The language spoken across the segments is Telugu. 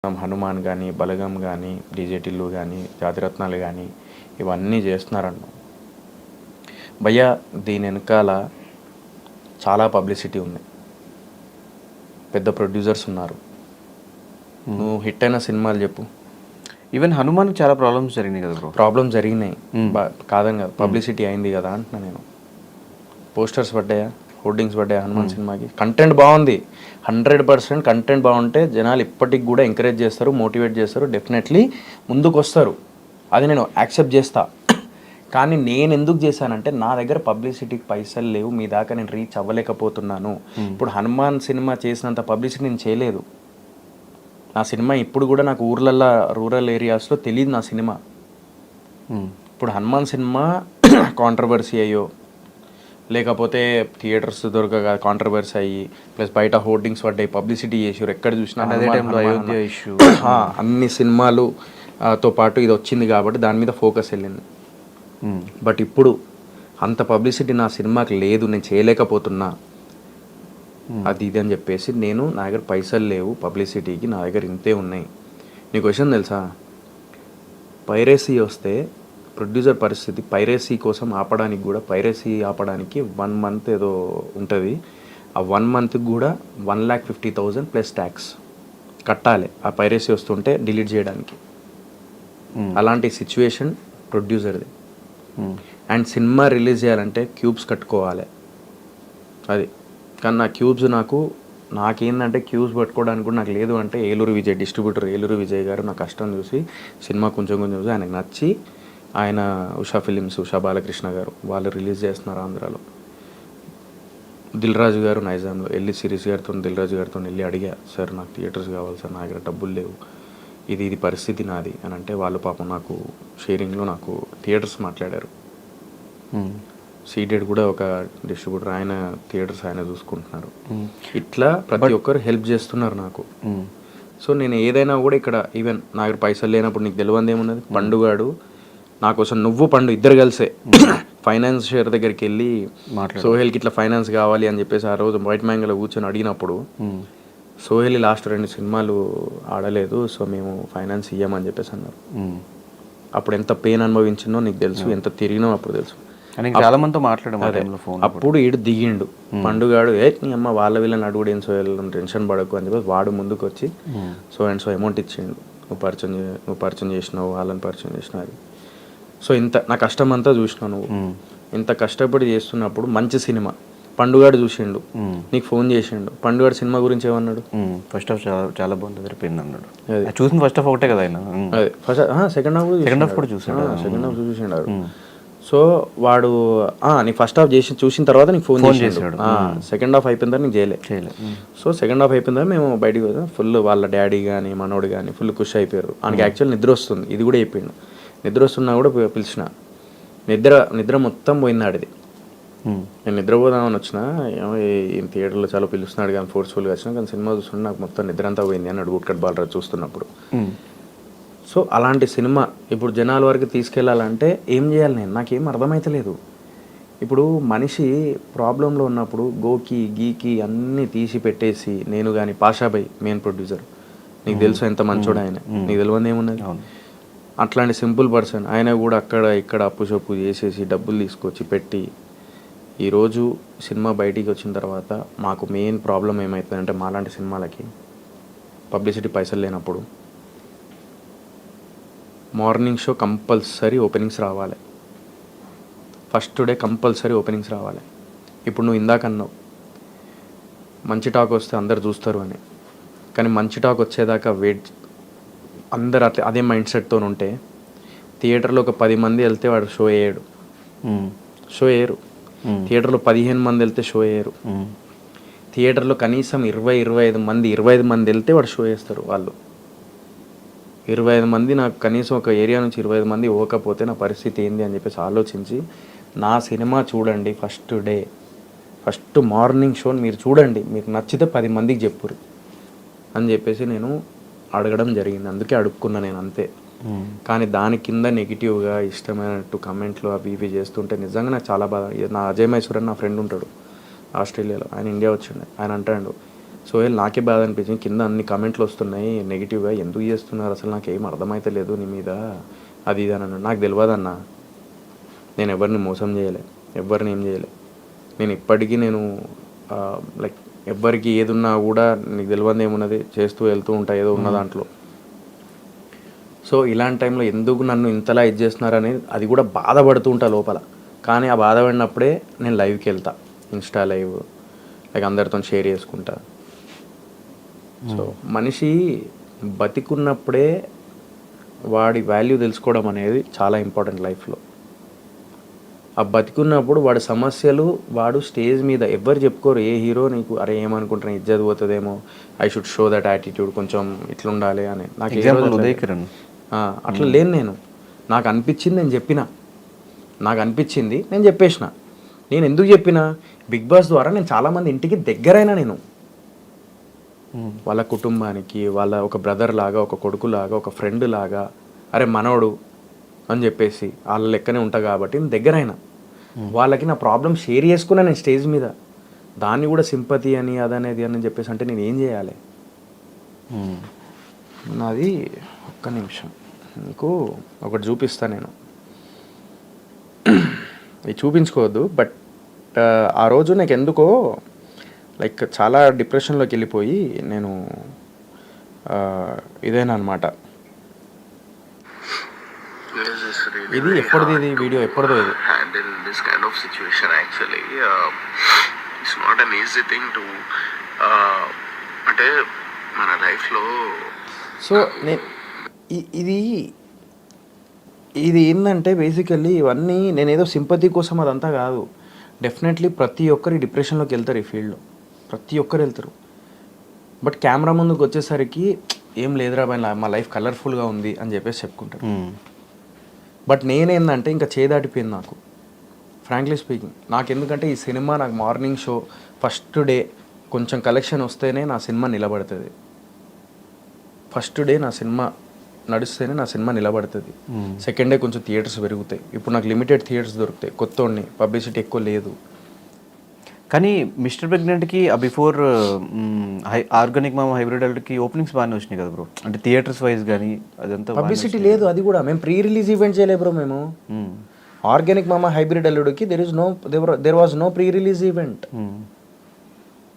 హనుమాన్ కానీ, బలగం కానీ, డీజే టిల్లు కానీ, జాతిరత్నాలు కానీ ఇవన్నీ చేస్తున్నారన్న. భయ్యా దీని వెనకాల చాలా పబ్లిసిటీ ఉంది, పెద్ద ప్రొడ్యూసర్స్ ఉన్నారు. నువ్వు హిట్ అయిన సినిమాలు చెప్పు. ఈవెన్ హనుమాన్ చాలా ప్రాబ్లమ్స్ జరిగినాయి కదా బ్రో. ప్రాబ్లమ్స్ జరిగినాయి కాదని కదా, పబ్లిసిటీ అయింది కదా అంటున్నా నేను. పోస్టర్స్ పడ్డాయా, హోర్డింగ్స్ పడ్డాయా హనుమాన్ సినిమాకి? కంటెంట్ బాగుంది, 100% కంటెంట్ బాగుంటే జనాలు ఇప్పటికి కూడా ఎంకరేజ్ చేస్తారు, మోటివేట్ చేస్తారు, డెఫినెట్లీ ముందుకు వస్తారు. అది నేను యాక్సెప్ట్ చేస్తా. కానీ నేను ఎందుకు చేశానంటే నా దగ్గర పబ్లిసిటీకి పైసలు లేవు, మీ దాకా నేను రీచ్ అవ్వలేకపోతున్నాను. ఇప్పుడు హనుమాన్ సినిమా చేసినంత పబ్లిసిటీ నేను చేయలేదు. నా సినిమా ఇప్పుడు కూడా నాకు ఊర్లల్లో, రూరల్ ఏరియాస్లో తెలియదు నా సినిమా. ఇప్పుడు హనుమాన్ సినిమా కాంట్రవర్సీ అయ్యో, లేకపోతే థియేటర్స్ దొరకగా కాంట్రవర్సీ అయ్యి, ప్లస్ బయట హోర్డింగ్స్ పడ్డాయి, పబ్లిసిటీ చేసారు, ఎక్కడ చూసినా అయోధ్య ఇష్యూ, అన్ని సినిమాలు తో పాటు ఇది వచ్చింది కాబట్టి దాని మీద ఫోకస్ వెళ్ళింది. బట్ ఇప్పుడు అంత పబ్లిసిటీ నా సినిమాకి లేదు, నేను చేయలేకపోతున్నా, అది ఇది అని చెప్పేసి నేను, నా దగ్గర పైసలు లేవు పబ్లిసిటీకి, నా దగ్గర ఇంతే ఉన్నాయి. నీకు క్వశ్చన్ తెలుసా, పైరసీ వస్తే ప్రొడ్యూసర్ పరిస్థితి, పైరసీ కోసం ఆపడానికి కూడా, పైరసీ ఆపడానికి 1 month ఏదో ఉంటుంది, ఆ 1 monthకి కూడా 1,50,000 ప్లస్ ట్యాక్స్ కట్టాలి ఆ పైరసీ వస్తుంటే డిలీట్ చేయడానికి. అలాంటి సిచ్యువేషన్ ప్రొడ్యూసర్ది. అండ్ సినిమా రిలీజ్ చేయాలంటే క్యూబ్స్ కట్టుకోవాలి అది. కానీ నా క్యూబ్స్ నాకేందంటే క్యూబ్స్ పట్టుకోవడానికి కూడా నాకు లేదు. అంటే ఏలూరు విజయ్ డిస్ట్రిబ్యూటర్, ఏలూరు విజయ్ గారు నా కష్టం చూసి, సినిమా కొంచెం చూసి ఆయనకు నచ్చి, ఆయన ఉషా ఫిలిమ్స్, ఉషా బాలకృష్ణ గారు వాళ్ళు రిలీజ్ చేస్తున్నారు ఆంధ్రాలో. దిల్ రాజు గారు నైజాంలో వెళ్ళి, సిరీస్ గారితో, దిల్ రాజు గారితో వెళ్ళి అడిగా, సార్ నాకు థియేటర్స్ కావాలి సార్, నా దగ్గర డబ్బులు లేవు, ఇది పరిస్థితి నాది అని అంటే, వాళ్ళు పాపం నాకు షేరింగ్లో నాకు థియేటర్స్ మాట్లాడారు. సీడెడ్ కూడా ఒక డిస్ట్రిబ్యూటర్, ఆయన థియేటర్స్ ఆయన చూసుకుంటున్నారు. ఇట్లా ప్రతి ఒక్కరు హెల్ప్ చేస్తున్నారు నాకు. సో నేను ఏదైనా కూడా ఇక్కడ, ఈవెన్ నా దగ్గర పైసలు లేనప్పుడు నీకు తెలియంది ఏమున్నది, పండుగాడు నా కోసం, నువ్వు పండు ఇద్దరు కలిసే ఫైనాన్షియర్ దగ్గరికి వెళ్ళి సోహెల్కి ఇట్లా ఫైనాన్స్ కావాలి అని చెప్పేసి ఆ రోజు వైట్ మ్యాంగోలో కూర్చొని అడిగినప్పుడు, సోహెల్ లాస్ట్ 2 సినిమాలు ఆడలేదు, సో మేము ఫైనాన్స్ ఇయ్యమని చెప్పేసి అన్నారు. అప్పుడు ఎంత పెయిన్ అనుభవించిందో నీకు తెలుసు, ఎంత తిరిగినో అప్పుడు తెలుసు. చాలా మందితో మాట్లాడాము. అప్పుడు ఈడు దిగిండు పండుగాడు, నీ అమ్మ వాళ్ళ వీళ్ళని అడుగుడు, ఏం సోహెల్ టెన్షన్ పడకు అని చెప్పేసి వాడు ముందుకు వచ్చి సో అండ్ సో అమౌంట్ ఇచ్చిండు, నువ్వు పరిచయం చేసినావు, వాళ్ళని పరిచయం చేసినావు. సో ఇంత నా కష్టం అంతా చూసినావు నువ్వు, ఇంత కష్టపడి చేస్తున్నప్పుడు మంచి సినిమా పండుగాడు చూసిండు, నీకు ఫోన్ చేసిండు, పండుగాడు సినిమా గురించి ఏమన్నాడు, ఫస్ట్ హాఫ్ చాలా బాగుంది రిపోయింది అన్నాడు. చూసిన ఫస్ట్ హాఫ్ ఒకటే కదా ఆయన, అదే ఫస్ట్ సెకండ్ హాఫ్ కూడా చూసాడు, సెకండ్ హాఫ్ చూసిండాడు. సో వాడు నీ ఫస్ట్ హాఫ్ చూసిన తర్వాత నీకు ఫోన్ చేసాడు, సెకండ్ హాఫ్ అయిపోయిన తర్వాత నీకు చేయలే. సో సెకండ్ హాఫ్ అయిపోయిన తర్వాత మేము బయటికి పోతాం, ఫుల్ వాళ్ళ డాడీ కానీ మనోడు కానీ ఫుల్ ఖుషి అయిపోయారు. ఆయనకి యాక్చువల్ నిద్ర వస్తుంది, ఇది కూడా అయిపోయిండు, నిద్ర వస్తున్నా కూడా పిలిచిన, నిద్ర మొత్తం పోయింది ఆడిది. నేను నిద్రపోదామని వచ్చిన, ఏం థియేటర్లో చాలా పిలుస్తున్నాడు కానీ ఫోర్స్ఫుల్గా వచ్చినా, కానీ సినిమా చూస్తుంటే నాకు మొత్తం నిద్ర అంతా పోయింది అన్నాడు గుట్కట్ బాలరాజు చూస్తున్నప్పుడు. సో అలాంటి సినిమా ఇప్పుడు జనాల వరకు తీసుకెళ్ళాలంటే ఏం చేయాలి, నాకేం అర్థమైతలేదు. ఇప్పుడు మనిషి ప్రాబ్లంలో ఉన్నప్పుడు గోకి గీకి అన్నీ తీసి పెట్టేసి, నేను కానీ పాషాబాయ్ మెయిన్ ప్రొడ్యూసర్, నీకు తెలుసు ఎంత మంచోడు ఆయన, నీకు తెలియదు ఏమున్నది. అట్లాంటి సింపుల్ పర్సన్ ఆయన కూడా అక్కడ ఇక్కడ అప్పు చప్పు చేసేసి డబ్బులు తీసుకొచ్చి పెట్టి, ఈరోజు సినిమా బయటికి వచ్చిన తర్వాత మాకు మెయిన్ ప్రాబ్లం ఏమవుతుందంటే, మాలాంటి సినిమాలకి పబ్లిసిటీ పైసలు లేనప్పుడు మార్నింగ్ షో కంపల్సరీ ఓపెనింగ్స్ రావాలి, ఫస్ట్ డే కంపల్సరీ ఓపెనింగ్స్ రావాలి. ఇప్పుడు నువ్వు ఇందాక అన్నావు మంచి టాక్ వస్తే అందరు చూస్తారు అని, కానీ మంచి టాక్ వచ్చేదాకా అందరు అదే మైండ్ సెట్తో ఉంటే థియేటర్లో ఒక 10 మంది వెళ్తే వాడు షో వేయరు. థియేటర్లో 15 మంది వెళ్తే షో వేయరు. థియేటర్లో కనీసం 20-25 మంది వెళ్తే వాడు షో వేస్తారు. వాళ్ళు 25 మంది, నాకు కనీసం ఒక ఏరియా నుంచి 25 మంది ఇవ్వకపోతే నా పరిస్థితి ఏంది అని చెప్పేసి ఆలోచించి, నా సినిమా చూడండి ఫస్ట్ మార్నింగ్ షోని మీరు చూడండి, మీకు నచ్చితే 10 మందికి చెప్పురు అని చెప్పేసి నేను అడగడం జరిగింది. అందుకే అడుక్కున్నా నేను, అంతే. కానీ దాని కింద నెగిటివ్గా ఇష్టమైనట్టు కమెంట్లు అవి ఇవి చేస్తుంటే నిజంగా నాకు చాలా బాధ. నా అజయ్ మైసూర్ అని నా ఫ్రెండ్ ఉంటాడు ఆస్ట్రేలియాలో, ఆయన ఇండియా వచ్చిండే, ఆయన అంటాడు సోహెల్ నాకే బాధ అనిపించింది, కింద అన్ని కామెంట్లు వస్తున్నాయి నెగిటివ్గా, ఎందుకు చేస్తున్నారు అసలు నాకు ఏం అర్థమైతే లేదు నీ మీద అది ఇది అని అన్నాడు. నాకు తెలియదు అన్న, నేను ఎవరిని మోసం చేయలే, ఎవరిని ఏం చేయలే. నేను ఇప్పటికీ నేను లైక్ ఎవ్వరికి ఏది ఉన్నా కూడా నీకు తెలియదు ఏమున్నది చేస్తూ వెళ్తూ ఉంటా ఏదో ఉన్న దాంట్లో. సో ఇలాంటి టైంలో ఎందుకు నన్ను ఇంతలా ఇది చేస్తున్నారని అది కూడా బాధపడుతూ ఉంటా లోపల. కానీ ఆ బాధపడినప్పుడే నేను లైవ్కి వెళ్తా, ఇన్స్టా లైవ్, లైక్ అందరితో షేర్ చేసుకుంటా. సో మనిషి బతికున్నప్పుడే వాడి వాల్యూ తెలుసుకోవడం అనేది చాలా ఇంపార్టెంట్ లైఫ్లో. ఆ బతికున్నప్పుడు వాడి సమస్యలు వాడు స్టేజ్ మీద ఎవ్వరు చెప్పుకోరు. ఏ హీరో నీకు అరే ఏమనుకుంటారు ఇజ్జత్ పోతుందేమో, I should show that attitude, కొంచెం ఇట్లా ఉండాలి అని. నాకు అట్లా లేను నేను. నాకు అనిపించింది నేను చెప్పిన, నాకు అనిపించింది నేను చెప్పేసిన. నేను ఎందుకు చెప్పిన, బిగ్ బాస్ ద్వారా నేను చాలామంది ఇంటికి దగ్గరైనా, నేను వాళ్ళ కుటుంబానికి, వాళ్ళ ఒక బ్రదర్ లాగా, ఒక కొడుకు లాగా, ఒక ఫ్రెండ్ లాగా, అరే మనోడు అని చెప్పేసి వాళ్ళ లెక్కనే ఉంటా కాబట్టి నేను దగ్గరైనా. వాళ్ళకి నా ప్రాబ్లం షేర్ చేసుకున్నా నేను స్టేజ్ మీద. దాన్ని కూడా సింపతి అని అదనేది అని చెప్పేసి అంటే నేను ఏం చేయాలి? నాది ఒక్క నిమిషం నీకు ఒకటి చూపిస్తా నేను. ఇది చూపించుకోవద్దు, బట్ ఆ రోజు నాకు ఎందుకో లైక్ చాలా డిప్రెషన్లోకి వెళ్ళిపోయి నేను ఇదేనా అనమాట. ఇది ఎప్పటిది, ఇది వీడియో ఎప్పటిదో. ఇది handle this kind of situation actually it's not an easy thing to అంటే మన లైఫ్లో. సో నేను ఇది ఏంటంటే బేసికల్లీ ఇవన్నీ నేను ఏదో సింపతి కోసం అదంతా కాదు. డెఫినెట్లీ ప్రతి ఒక్కరి డిప్రెషన్లోకి వెళ్తారు ఈ ఫీల్డ్లో, ప్రతి ఒక్కరు వెళ్తారు. బట్ కెమెరా ముందుకు వచ్చేసరికి ఏం లేదురా మా లైఫ్ కలర్ఫుల్గా ఉంది అని చెప్పేసి చెప్పుకుంటారు. బట్ నేనేందంటే ఇంకా చేదాటిపోయింది నాకు, ఫ్రాంక్లీ స్పీకింగ్. నాకు ఎందుకంటే ఈ సినిమా నాకు మార్నింగ్ షో ఫస్ట్ డే కొంచెం కలెక్షన్ వస్తేనే నా సినిమా నిలబడుతుంది. ఫస్ట్ డే నా సినిమా నడుస్తేనే నా సినిమా నిలబడుతుంది. సెకండ్ డే కొంచెం థియేటర్స్ పెరుగుతాయి. ఇప్పుడు నాకు లిమిటెడ్ థియేటర్స్ దొరుకుతాయి, కొత్తోడిని, పబ్లిసిటీ ఎక్కువ లేదు. కానీ మిస్టర్ ప్రెగ్నెంట్కి బిఫోర్ ఆర్గానిక్ మామ హైబ్రిడ్ అల్లుడికి ఓపెనింగ్స్ బాగానే వచ్చినాయి కదా బ్రో, అంటే థియేటర్స్ వైజ్ కానీ అదంతా పబ్లిసిటీ లేదు. అది కూడా మేము ప్రీ రిలీజ్ ఈవెంట్ చేయలేదు బ్రో. మేము ఆర్గానిక్ మామ హైబ్రిడ్ అల్లుడికి there was no pre release event.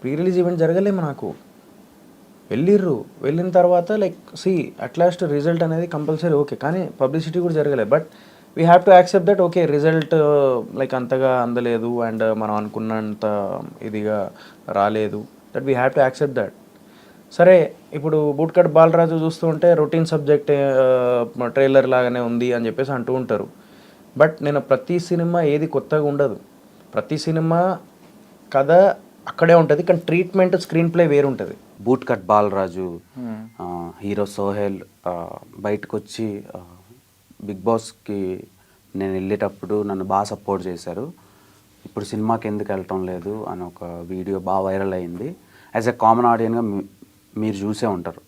Pre release event జరగలేము. నాకు వెళ్ళిన తర్వాత లైక్ అట్లాస్ట్ రిజల్ట్ అనేది కంపల్సరీ ఓకే, కానీ పబ్లిసిటీ కూడా జరగలేదు. But we have to accept that okay result like అంతగా అందలేదు అండ్ మనం అనుకున్నంత ఇదిగా రాలేదు. That we have to accept that. సరే ఇప్పుడు బూట్కట్ బాలరాజు చూస్తూ ఉంటే రొటీన్ సబ్జెక్ట్ ట్రైలర్ లాగానే ఉంది అని చెప్పేసి అంటూ ఉంటారు. బట్ నేను ప్రతి సినిమా ఏది కొత్తగా ఉండదు, ప్రతి సినిమా కథ అక్కడే ఉంటుంది, కానీ ట్రీట్మెంట్ స్క్రీన్ ప్లే వేరు ఉంటుంది. Boot cut Balaraju, hero Sohel బయటకు వచ్చి బిగ్ బాస్కి నేను వెళ్ళేటప్పుడు నన్ను బాగా సపోర్ట్ చేశారు, ఇప్పుడు సినిమాకి ఎందుకు వెళ్ళటం లేదు అని ఒక వీడియో బాగా వైరల్ అయింది. యాజ్ ఎ కామన్ ఆడియన్గా మీరు చూసే ఉంటారు.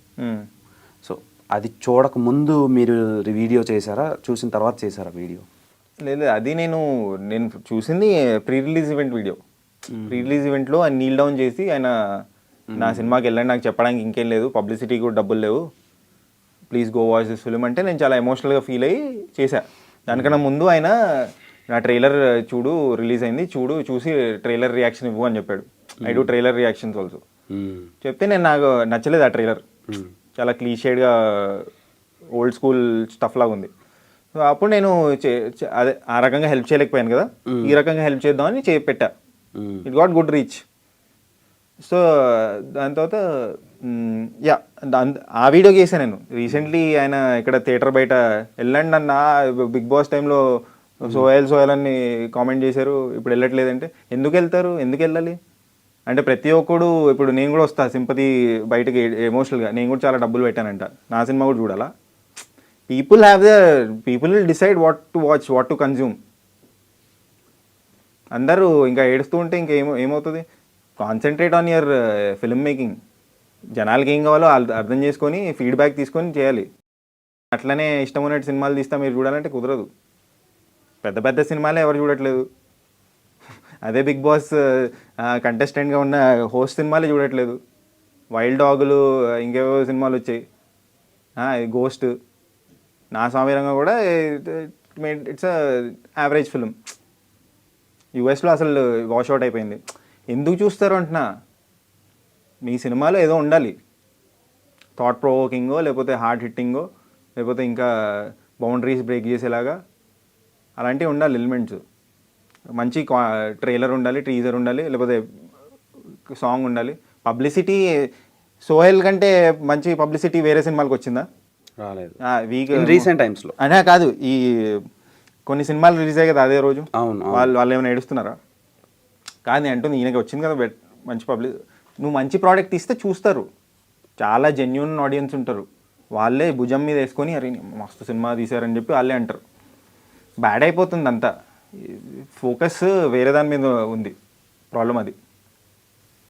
సో అది చూడక ముందు మీరు వీడియో చేశారా, చూసిన తర్వాత చేశారా వీడియో? లేదు, అది నేను చూసింది pre release event video. Pre release ఈవెంట్లో ఆయన నీల్ డౌన్ చేసి ఆయన నా సినిమాకి వెళ్ళండి, నాకు చెప్పడానికి ఇంకేం లేదు, పబ్లిసిటీ కూడా డబ్బులు లేవు, please go watch this film అంటే నేను చాలా ఎమోషనల్గా ఫీల్ అయ్యి చేశా. దానికన్నా ముందు ఆయన నా ట్రైలర్ చూడు, రిలీజ్ అయింది చూడు, చూసి ట్రైలర్ రియాక్షన్ ఇవ్వు అని చెప్పాడు. I do trailer reactions also చెప్తే నాకు నచ్చలేదు ఆ ట్రైలర్, చాలా క్లీషేడ్గా ఓల్డ్ స్కూల్ స్టఫ్ లాగా ఉంది. సో అప్పుడు నేను అదే ఆ రకంగా హెల్ప్ చేయలేకపోయాను కదా, ఈ రకంగా హెల్ప్ చేద్దామని పెట్టా. It got good reach. So దాని తర్వాత ఆ వీడియో చేశాను నేను రీసెంట్లీ. ఆయన ఇక్కడ థియేటర్ బయట వెళ్ళండి అన్న బిగ్ బాస్ టైంలో సోహెల్ అని కామెంట్ చేశారు, ఇప్పుడు వెళ్ళట్లేదంటే ఎందుకు వెళ్తారు, ఎందుకు వెళ్ళాలి అంటే ప్రతి ఒక్కడు, ఇప్పుడు నేను కూడా వస్తా సింపతి బయటకి ఎమోషనల్గా, నేను కూడా చాలా డబ్బులు పెట్టానంట, నా సినిమా కూడా చూడాలా? People will decide what to watch, what to consume. అందరూ ఇంకా ఏడుస్తూ ఉంటే ఏమవుతుంది? Concentrate on your film making. జనాలకి ఏం కావాలో అర్థం చేసుకొని ఫీడ్బ్యాక్ తీసుకొని చేయాలి. అట్లనే ఇష్టం ఉన్నట్టు సినిమాలు తీస్తా మీరు చూడాలంటే కుదరదు. పెద్ద పెద్ద సినిమాలే ఎవరు చూడట్లేదు. అదే బిగ్ బాస్ కంటెస్టెంట్గా ఉన్న హోస్ట్ సినిమాలే చూడట్లేదు. వైల్డ్ డాగులు, ఇంకేవో సినిమాలు వచ్చాయి, గోస్ట్, నా సామీరంగా కూడా ఇట్స్ యావరేజ్ ఫిలిం. యూఎస్లో అసలు వాష్అవుట్ అయిపోయింది. ఎందుకు చూస్తారు అంటున్నా, మీ సినిమాలో ఏదో ఉండాలి, థాట్ ప్రొవోకింగో, లేకపోతే హార్ట్ హిట్టింగో, లేకపోతే ఇంకా బౌండరీస్ బ్రేక్ చేసేలాగా అలాంటివి ఉండాలి ఎలిమెంట్స్. మంచి ట్రైలర్ ఉండాలి, టీజర్ ఉండాలి, లేకపోతే సాంగ్ ఉండాలి. పబ్లిసిటీ సోహెల్ కంటే మంచి పబ్లిసిటీ వేరే సినిమాలకు వచ్చిందా? రాలేదు వీక్ రీసెంట్ టైమ్స్లో. అనే కాదు, ఈ కొన్ని సినిమాలు రిలీజ్ అయ్యాయి కదా అదే రోజు, అవును. వాళ్ళు ఏమైనా ఏడుస్తున్నారా? కాదు నేను అంటుంది, ఈయనకి వచ్చింది కదా మంచి నువ్వు మంచి ప్రోడక్ట్ ఇస్తే చూస్తారు, చాలా జెన్యున్ ఆడియన్స్ ఉంటారు, వాళ్ళే భుజం మీద వేసుకొని అరే మస్తు సినిమా తీశారని చెప్పి వాళ్ళే అంటారు. బ్యాడ్ అయిపోతుంది అంతా, ఫోకస్ వేరే దాని మీద ఉంది, ప్రాబ్లం అది.